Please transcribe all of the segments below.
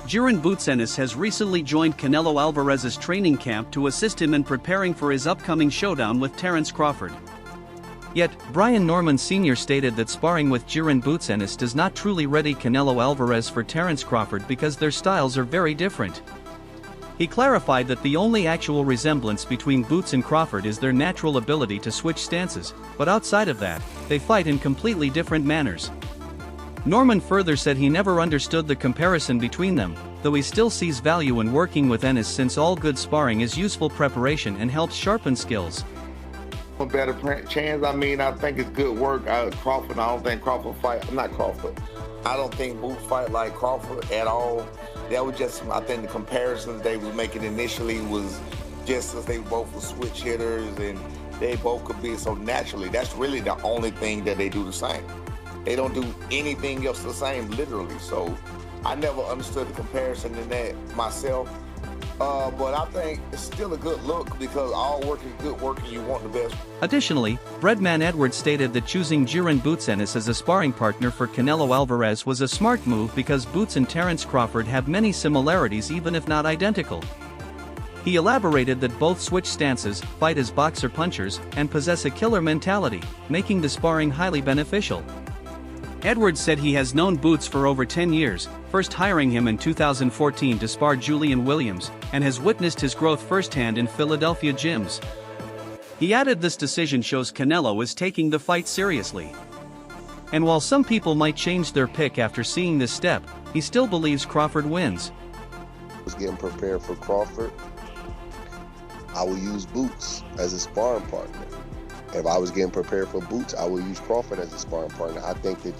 Jaron Ennis has recently joined Canelo Alvarez's training camp to assist him in preparing for his upcoming showdown with Terence Crawford. Yet, Brian Norman Sr. stated that sparring with Jaron Ennis does not truly ready Canelo Alvarez for Terence Crawford because their styles are very different. He clarified that the only actual resemblance between Boots and Crawford is their natural ability to switch stances, but outside of that, they fight in completely different manners. Norman further said he never understood the comparison between them, though he still sees value in working with Ennis since all good sparring is useful preparation and helps sharpen skills. A better chance, I think it's good work. Crawford, I don't think Crawford fight, not Crawford. I don't think Boots fight like Crawford at all. That was just, I think the comparisons they were making initially was just as they both were switch hitters and they both could be so naturally. That's really the only thing that they do the same. They don't do anything else the same, literally. So I never understood the comparison in that myself. But I think it's still a good look because all work is good work and you want the best. Additionally, Breadman Edwards stated that choosing Jaron Ennis as a sparring partner for Canelo Alvarez was a smart move because Boots and Terence Crawford have many similarities even if not identical. He elaborated that both switch stances, fight as boxer-punchers, and possess a killer mentality, making the sparring highly beneficial. Edwards said he has known Boots for over 10 years, first hiring him in 2014 to spar Julian Williams, and has witnessed his growth firsthand in Philadelphia gyms. He added this decision shows Canelo is taking the fight seriously. And while some people might change their pick after seeing this step, he still believes Crawford wins. I was getting prepared for Crawford. I will use Boots as a sparring partner. If I was getting prepared for Boots, I would use Crawford as a sparring partner. I think that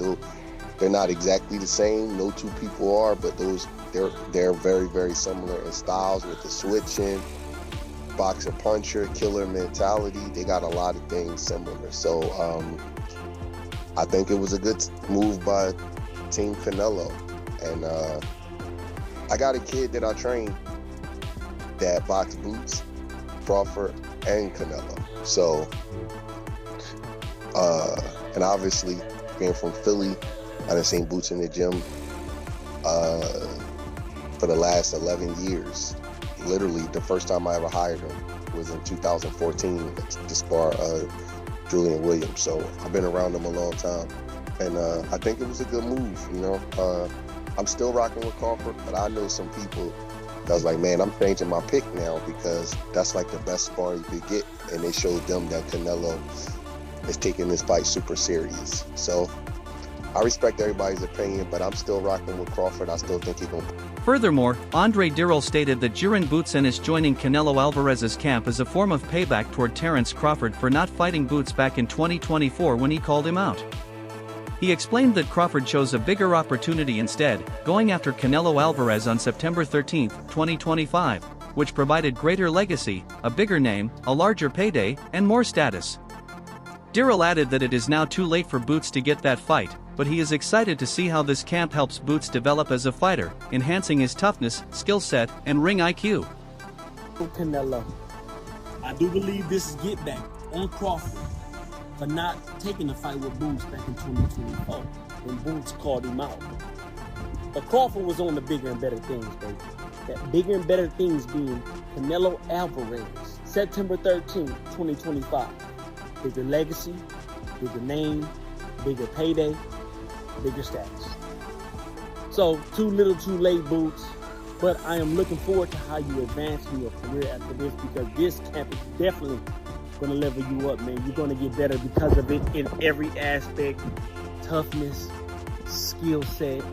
they're not exactly the same. No two people are, but they're very, very similar in styles with the switching, boxer puncher, killer mentality. They got a lot of things similar. So I think it was a good move by Team Canelo. And I got a kid that I train that box Boots, Crawford, and Canelo. So and obviously being from Philly, I done seen Boots in the gym for the last 11 years. Literally, the first time I ever hired him was in 2014 to spar Julian Williams. So I've been around him a long time, and I think it was a good move. You know, I'm still rocking with Crawford, but I know some people that was like, man, I'm changing my pick now because that's like the best sparring you could get, and they showed them that Canelo is taking this fight super serious. So I respect everybody's opinion, but I'm still rocking with Crawford. I still think he's going to. Furthermore, Andre Dirrell stated that Jaron Ennis joining Canelo Alvarez's camp is a form of payback toward Terence Crawford for not fighting Boots back in 2024 when he called him out. He explained that Crawford chose a bigger opportunity instead, going after Canelo Alvarez on September 13, 2025, which provided greater legacy, a bigger name, a larger payday, and more status. Dirrell added that it is now too late for Boots to get that fight, but he is excited to see how this camp helps Boots develop as a fighter, enhancing his toughness, skill set, and ring IQ. Canelo, I do believe this is get back on Crawford for not taking the fight with Boots back in 2024 when Boots called him out. But Crawford was on the bigger and better things, baby. That bigger and better things being Canelo Alvarez, September 13, 2025. Bigger legacy, bigger name, bigger payday, bigger status. So, too little, too late, Boots. But I am looking forward to how you advance in your career after this, because this camp is definitely going to level you up, man. You're going to get better because of it in every aspect. Toughness, skill set,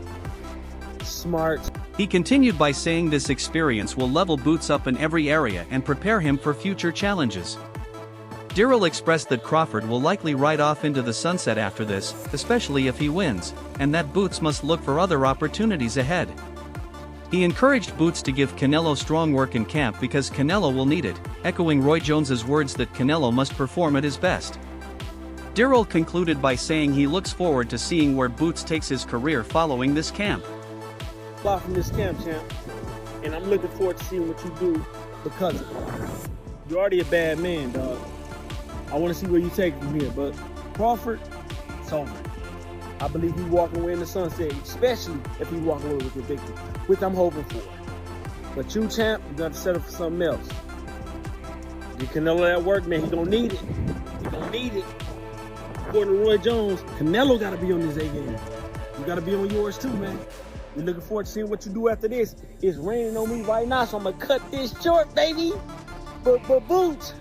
smart. He continued by saying this experience will level Boots up in every area and prepare him for future challenges. Dirrell expressed that Crawford will likely ride off into the sunset after this, especially if he wins, and that Boots must look for other opportunities ahead. He encouraged Boots to give Canelo strong work in camp because Canelo will need it, echoing Roy Jones's words that Canelo must perform at his best. Dirrell concluded by saying he looks forward to seeing where Boots takes his career following this camp. A lot from this camp, champ, and I'm looking forward to seeing what you do because you're already a bad man, dog. I want to see where you take it from here, but Crawford, it's over. I believe he walking away in the sunset, especially if he walking away with the victory, which I'm hoping for. But you, champ, you got to settle for something else. Get Canelo that work, man. He gonna need it. He gonna need it. According to Roy Jones, Canelo got to be on his A game. You got to be on yours too, man. We're looking forward to seeing what you do after this. It's raining on me right now, so I'm gonna cut this short, baby. But Boots,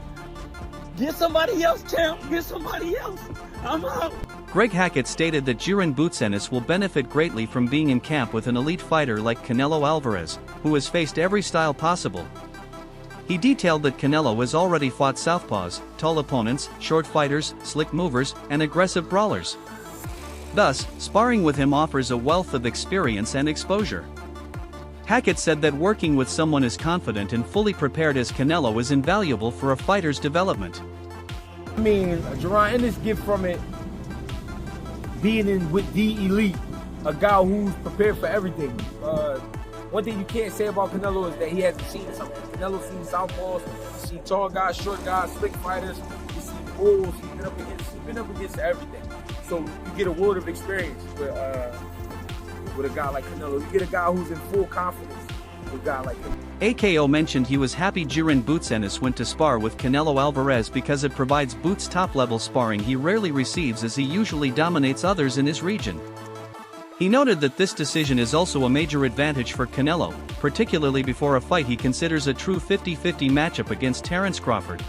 get somebody else, champ. Get somebody else. I'm out. Greg Hackett stated that Jaron Ennis will benefit greatly from being in camp with an elite fighter like Canelo Alvarez, who has faced every style possible. He detailed that Canelo has already fought southpaws, tall opponents, short fighters, slick movers, and aggressive brawlers. Thus, sparring with him offers a wealth of experience and exposure. Hackett said that working with someone as confident and fully prepared as Canelo is invaluable for a fighter's development. I mean, Jaron Ennis get from it being in with the elite, a guy who's prepared for everything. One thing you can't say about Canelo is that he hasn't seen something. Canelo seen southpaws, you see tall guys, short guys, slick fighters, you see bulls, he's been up against everything. So you get a world of experience with a guy like Canelo. You get a guy who's in full confidence with a guy like him. AKO mentioned he was happy Jaron Ennis went to spar with Canelo Alvarez because it provides Boots top-level sparring he rarely receives, as he usually dominates others in his region. He noted that this decision is also a major advantage for Canelo, particularly before a fight he considers a true 50-50 matchup against Terence Crawford.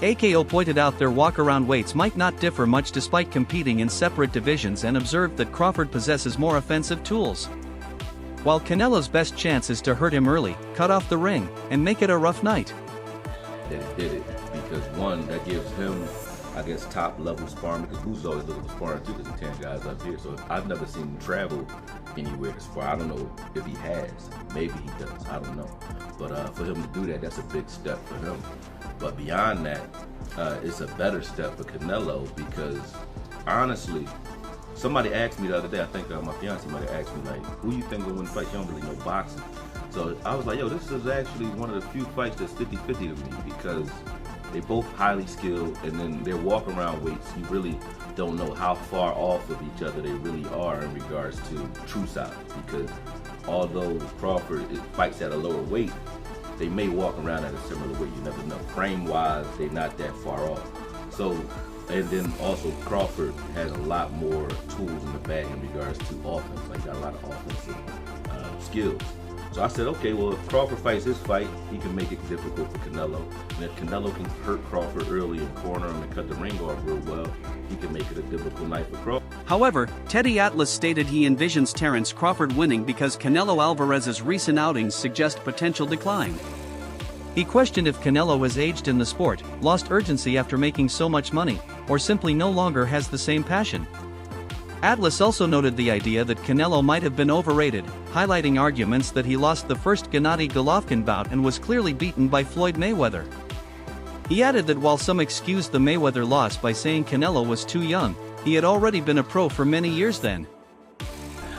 AKO pointed out their walk-around weights might not differ much despite competing in separate divisions, and observed that Crawford possesses more offensive tools. While Canelo's best chance is to hurt him early, cut off the ring, and make it a rough night. That he did it, because one, that gives him, I guess, top level sparring, because Boots is always looking for sparring too, because there's 10 guys up here. So I've never seen him travel anywhere to spar. I don't know if he has. Maybe he does. I don't know. But for him to do that, that's a big step for him. But beyond that, it's a better step for Canelo, because honestly, somebody asked me the other day, I think my fiance might have asked me, like, who you think will win the fight? You don't really know boxing. So I was like, yo, this is actually one of the few fights that's 50-50 to me, because they both highly skilled, and then their walk-around weights, you really don't know how far off of each other they really are in regards to true size, because although Crawford fights at a lower weight, they may walk around at a similar weight. You never know. Frame-wise, they're not that far off. So, and then also Crawford has a lot more tools in the bag in regards to offense. Like, got a lot of offensive skills. So I said, okay, well, if Crawford fights his fight, he can make it difficult for Canelo. And if Canelo can hurt Crawford early and corner him and cut the ring off real well, he can make it a difficult night for Crawford. However, Teddy Atlas stated he envisions Terence Crawford winning because Canelo Alvarez's recent outings suggest potential decline. He questioned if Canelo has aged in the sport, lost urgency after making so much money, or simply no longer has the same passion. Atlas also noted the idea that Canelo might have been overrated, highlighting arguments that he lost the first Gennady Golovkin bout and was clearly beaten by Floyd Mayweather. He added that while some excused the Mayweather loss by saying Canelo was too young, he had already been a pro for many years then.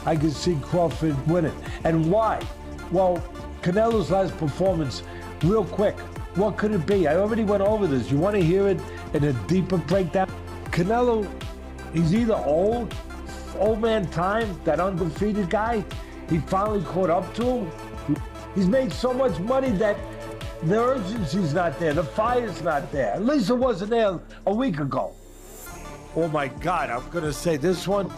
I could see Crawford winning. And why? Well, Canelo's last performance, real quick, what could it be? I already went over this. You want to hear it in a deeper breakdown? Canelo, he's either old man time, that undefeated guy, he finally caught up to him. He's made so much money that the urgency's not there, the fire's not there. At least it wasn't there a week ago. Oh my God, I'm gonna say this one,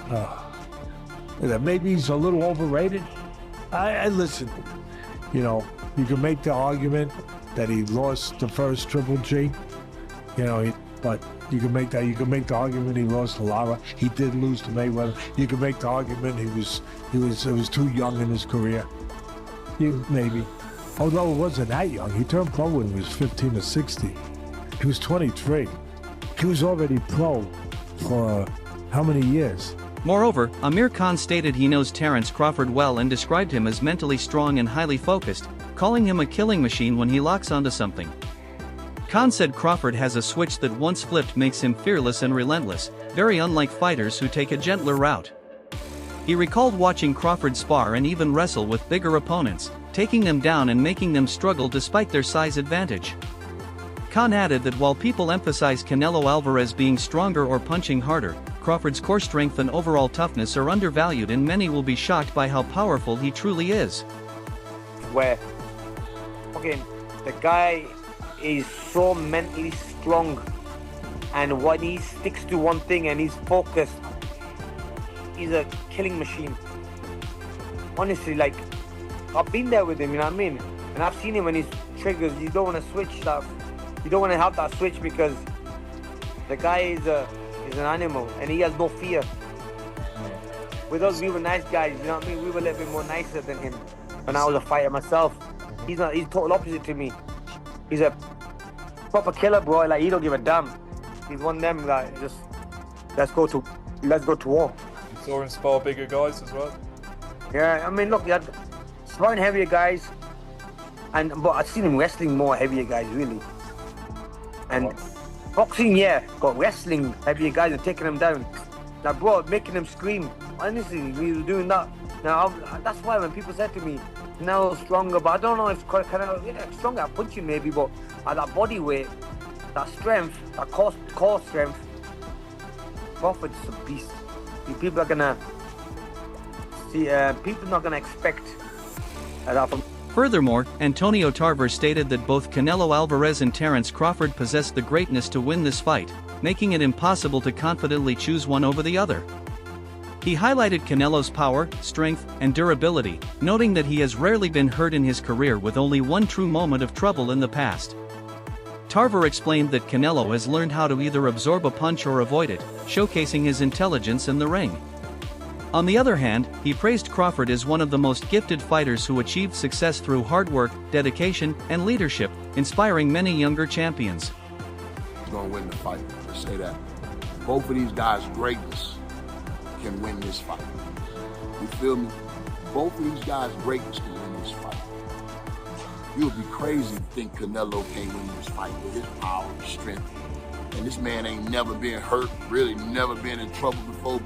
that maybe he's a little overrated. I listen, you know, you can make the argument that he lost the first Triple G, you know, but you can make the argument he lost to Lara. He did lose to Mayweather. You can make the argument he was too young in his career. Maybe. Although it wasn't that young. He turned pro when he was 15 or 16. He was 23. He was already pro for how many years? Moreover, Amir Khan stated he knows Terence Crawford well and described him as mentally strong and highly focused, calling him a killing machine when he locks onto something. Khan said Crawford has a switch that once flipped makes him fearless and relentless, very unlike fighters who take a gentler route. He recalled watching Crawford spar and even wrestle with bigger opponents, taking them down and making them struggle despite their size advantage. Khan added that while people emphasize Canelo Alvarez being stronger or punching harder, Crawford's core strength and overall toughness are undervalued, and many will be shocked by how powerful he truly is. Where, okay, the guy is so mentally strong, and when he sticks to one thing and he's focused, he's a killing machine. Honestly, like, I've been there with him, you know what I mean? And I've seen him when he's triggers, you don't want to switch stuff. You don't want to have that switch because the guy is an animal and he has no fear. With us, we were nice guys, you know what I mean? We were a little bit more nicer than him when I was a fighter myself. He's total opposite to me. He's a proper killer, bro. Like, he don't give a damn. He's one of them, like, just let's go to war. You saw him spar bigger guys as well? Yeah, I mean, look, he had sparring heavier guys, but I've seen him wrestling more heavier guys, really. And boxing, yeah, got wrestling heavier guys and taking them down. Like, bro, making them scream. Honestly, we were doing that. Now, that's why when people said to me, Canelo's stronger, but I don't know if Canelo, yeah, stronger at punching maybe, but at that body weight, that strength, that core strength, Crawford's a beast. People are gonna see, people are not gonna expect that from. Furthermore, Antonio Tarver stated that both Canelo Alvarez and Terence Crawford possess the greatness to win this fight, making it impossible to confidently choose one over the other. He highlighted Canelo's power, strength, and durability, noting that he has rarely been hurt in his career with only one true moment of trouble in the past. Tarver explained that Canelo has learned how to either absorb a punch or avoid it, showcasing his intelligence in the ring. On the other hand, he praised Crawford as one of the most gifted fighters who achieved success through hard work, dedication, and leadership, inspiring many younger champions. He's gonna win the fight, let's say that. Both of these guys' greatness can win this fight. You feel me? Both of these guys' greatness can win this fight. You would be crazy to think Canelo can't win this fight with his power and strength. And this man ain't never been hurt, really never been in trouble before.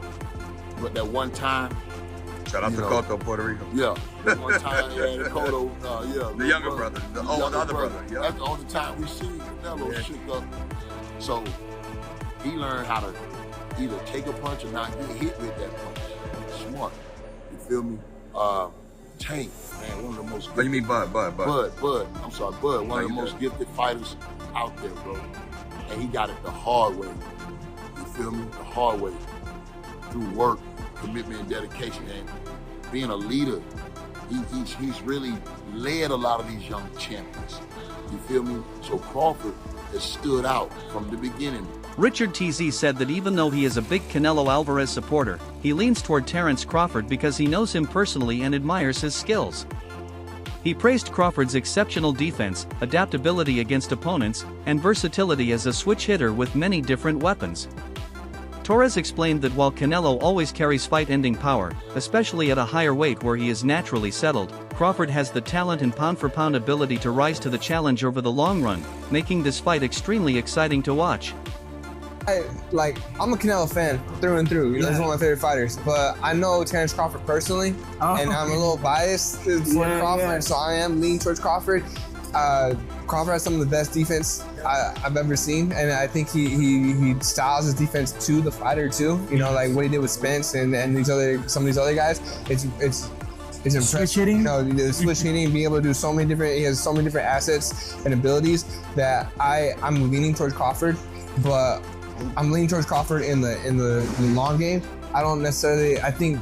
But that one time, shout out to Cotto, Puerto Rico. Yeah, that one time, yeah, Cotto, yeah. The younger brother, the other brother. Yeah. That's the only time we see Canelo shook up. So he learned how to either take a punch or not get hit with that punch. Smart, you feel me? Tank, man, one of the most. What do you mean, Bud? Bud. I'm sorry, Bud. One of the most gifted fighters out there, bro. And he got it the hard way. You feel me? The hard way. Through work, commitment, and dedication, and being a leader, he's really led a lot of these young champions. You feel me? So Crawford has stood out from the beginning. Richard TZ said that even though he is a big Canelo Alvarez supporter, he leans toward Terence Crawford because he knows him personally and admires his skills. He praised Crawford's exceptional defense, adaptability against opponents, and versatility as a switch hitter with many different weapons. Torres explained that while Canelo always carries fight-ending power, especially at a higher weight where he is naturally settled, Crawford has the talent and pound-for-pound ability to rise to the challenge over the long run, making this fight extremely exciting to watch. I'm a Canelo fan through and through. You know, he's one of my favorite fighters. But I know Terence Crawford personally, and I'm a little biased toward Crawford, so I am leaning towards Crawford. Crawford has some of the best defense I've ever seen, and I think he styles his defense to the fighter too. You know, like what he did with Spence and some of these other guys. It's impressive. Switch hitting. You know, the switch hitting, being able to do so many different. He has so many different assets and abilities that I'm leaning towards Crawford, but I'm leaning towards Crawford in the long game. I don't necessarily. I think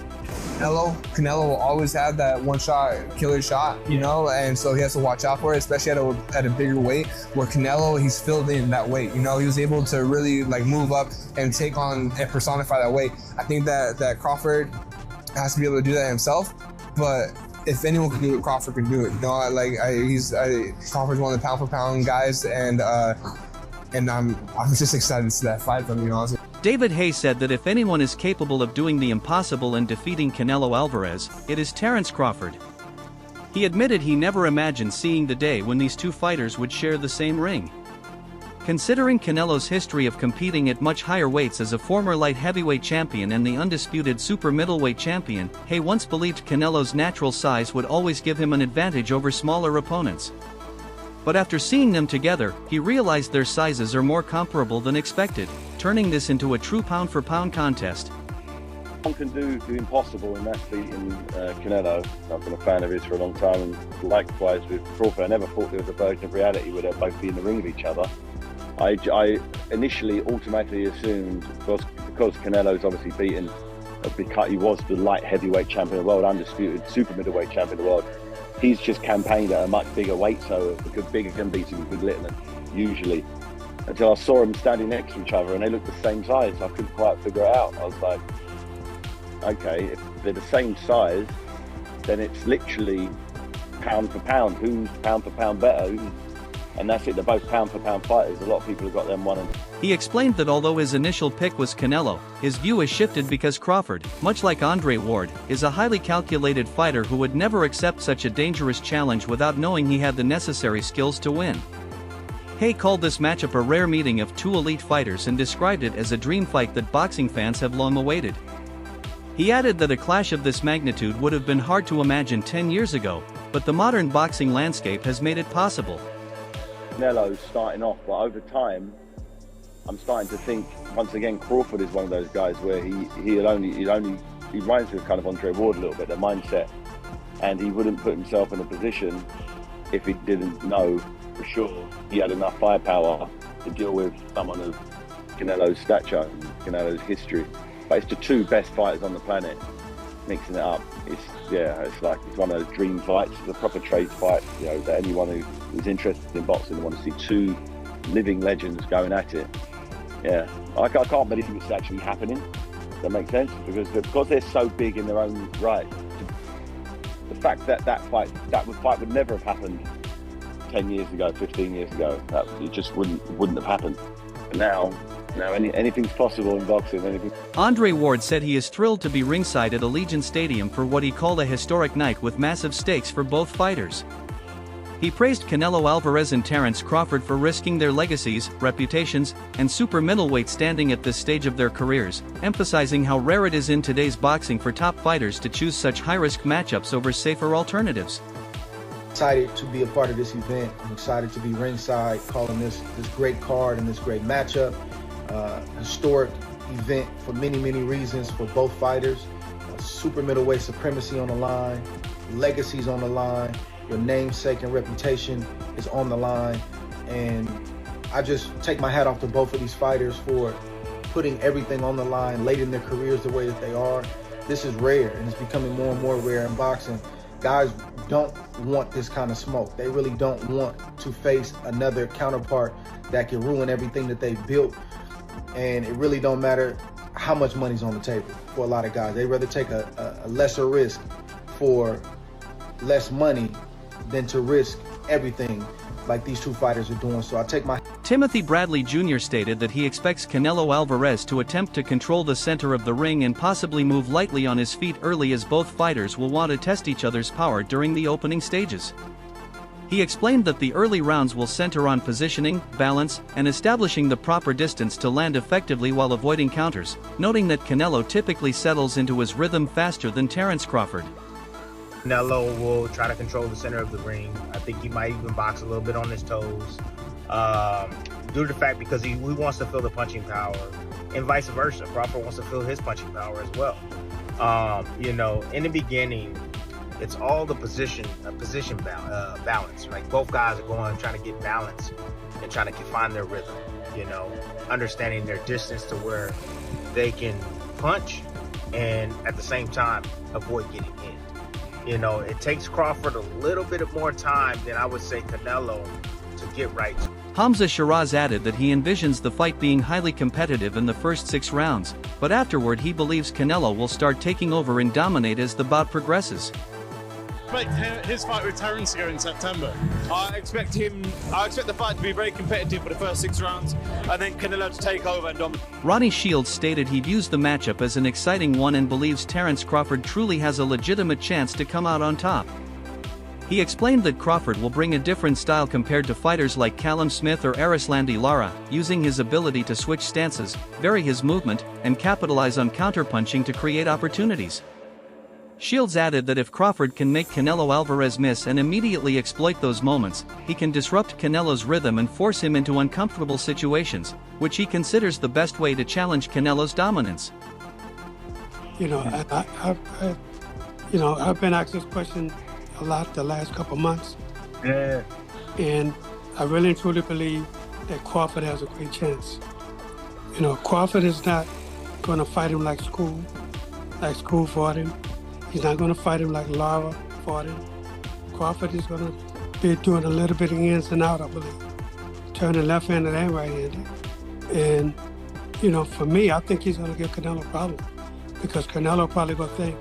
Canelo will always have that one-shot killer shot, you know, and so he has to watch out for it, especially at a bigger weight. Where Canelo, he's filled in that weight, you know, he was able to really like move up and take on and personify that weight. I think that Crawford has to be able to do that himself, but if anyone can do it, Crawford can do it. You know, Crawford's one of the pound-for-pound guys, and I'm just excited to see that fight from you, honestly. David Hay said that if anyone is capable of doing the impossible and defeating Canelo Alvarez, it is Terence Crawford. He admitted he never imagined seeing the day when these two fighters would share the same ring. Considering Canelo's history of competing at much higher weights as a former light heavyweight champion and the undisputed super middleweight champion, Hay once believed Canelo's natural size would always give him an advantage over smaller opponents. But after seeing them together, he realized their sizes are more comparable than expected, turning this into a true pound-for-pound contest. One can do the impossible, and that's beating Canelo. I've been a fan of his for a long time, and likewise with Crawford. I never thought there was a version of reality where they'd both be in the ring with each other. I initially automatically assumed, because Canelo's obviously beaten, he was the light heavyweight champion of the world, undisputed super middleweight champion of the world. He's just campaigned at a much bigger weight, so a good bigger can beat him a good little, usually. Until I saw them standing next to each other, and they looked the same size. I couldn't quite figure it out. I was like, okay, if they're the same size, then it's literally pound for pound. Who's pound for pound better? And that's it, they're both pound for pound fighters. A lot of people have got them one and... He explained that although his initial pick was Canelo, his view has shifted because Crawford, much like Andre Ward, is a highly calculated fighter who would never accept such a dangerous challenge without knowing he had the necessary skills to win. Hay called this matchup a rare meeting of two elite fighters and described it as a dream fight that boxing fans have long awaited. He added that a clash of this magnitude would have been hard to imagine 10 years ago, but the modern boxing landscape has made it possible. Canelo's starting off, but over time, I'm starting to think, once again, Crawford is one of those guys where he reminds me of kind of Andre Ward a little bit, the mindset, and he wouldn't put himself in a position if he didn't know for sure he had enough firepower to deal with someone of Canelo's stature and Canelo's history. But it's the two best fighters on the planet mixing it up. It's one of those dream fights. It's a proper trade fight, that anyone who's interested in boxing wants to see two living legends going at it. Yeah, I can't believe it's actually happening. Does that make sense? Because they're so big in their own right. The fact that fight would never have happened 10 years ago, 15 years ago. It just wouldn't have happened. But now anything's possible in boxing. Andre Ward said he is thrilled to be ringside at Allegiant Stadium for what he called a historic night with massive stakes for both fighters. He praised Canelo Alvarez and Terence Crawford for risking their legacies, reputations, and super middleweight standing at this stage of their careers, emphasizing how rare it is in today's boxing for top fighters to choose such high-risk matchups over safer alternatives. Excited to be a part of this event. I'm excited to be ringside, calling this great card and this great matchup. Historic event for many reasons for both fighters. Super middleweight supremacy on the line, legacies on the line, your namesake and reputation is on the line, and I just take my hat off to both of these fighters for putting everything on the line late in their careers the way that they are. This is rare, and it's becoming more and more rare in boxing. Guys don't want this kind of smoke. They really don't want to face another counterpart that can ruin everything that they've built. And it really don't matter how much money's on the table for a lot of guys. They'd rather take a lesser risk for less money than to risk everything like these two fighters are doing. So I take my... Timothy Bradley Jr. stated that he expects Canelo Alvarez to attempt to control the center of the ring and possibly move lightly on his feet early, as both fighters will want to test each other's power during the opening stages. He explained that the early rounds will center on positioning, balance, and establishing the proper distance to land effectively while avoiding counters, noting that Canelo typically settles into his rhythm faster than Terence Crawford. Canelo will try to control the center of the ring. I think he might even box a little bit on his toes, due to the fact because he wants to feel the punching power, and vice versa. Crawford wants to feel his punching power as well. In the beginning, it's all the position balance. Like both guys are trying to get balance and trying to find their rhythm. Understanding their distance to where they can punch and at the same time avoid getting in. It takes Crawford a little bit more time than I would say Canelo to get right. Hamza Shiraz added that he envisions the fight being highly competitive in the first 6 rounds, but afterward he believes Canelo will start taking over and dominate as the bout progresses. I expect his fight with Terence to go in September. I expect the fight to be very competitive for the first 6 rounds, and then Canelo to take over and dominate. Ronnie Shields stated he views the matchup as an exciting one and believes Terence Crawford truly has a legitimate chance to come out on top. He explained that Crawford will bring a different style compared to fighters like Callum Smith or Arislandi Lara, using his ability to switch stances, vary his movement, and capitalize on counterpunching to create opportunities. Shields added that if Crawford can make Canelo Alvarez miss and immediately exploit those moments, he can disrupt Canelo's rhythm and force him into uncomfortable situations, which he considers the best way to challenge Canelo's dominance. You know, I've been asked this question a lot the last couple months. Yeah. And I really and truly believe that Crawford has a great chance. You know, Crawford is not going to fight him like school fought him. He's not going to fight him like Lara fought him. Crawford is going to be doing a little bit of ins and out, I believe. Turning left-handed and right-handed. And, you know, for me, I think he's going to give Canelo a problem. Because Canelo probably going to think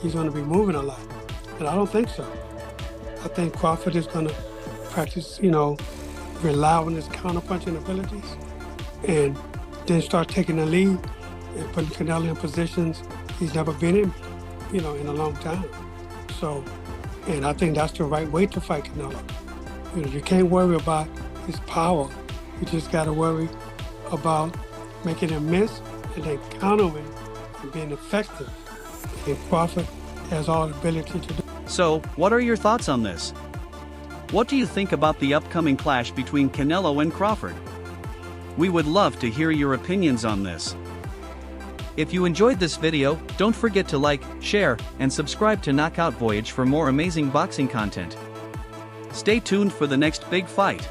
he's going to be moving a lot. And I don't think so. I think Crawford is going to practice, you know, rely on his counter-punching abilities and then start taking the lead and putting Canelo in positions he's never been in, you know, in a long time. So, and I think that's the right way to fight Canelo. You know, you can't worry about his power. You just got to worry about making him miss and then countering and being effective. And Crawford has all the ability to do. So, what are your thoughts on this? What do you think about the upcoming clash between Canelo and Crawford? We would love to hear your opinions on this. If you enjoyed this video, don't forget to like, share, and subscribe to Knockout Voyage for more amazing boxing content. Stay tuned for the next big fight.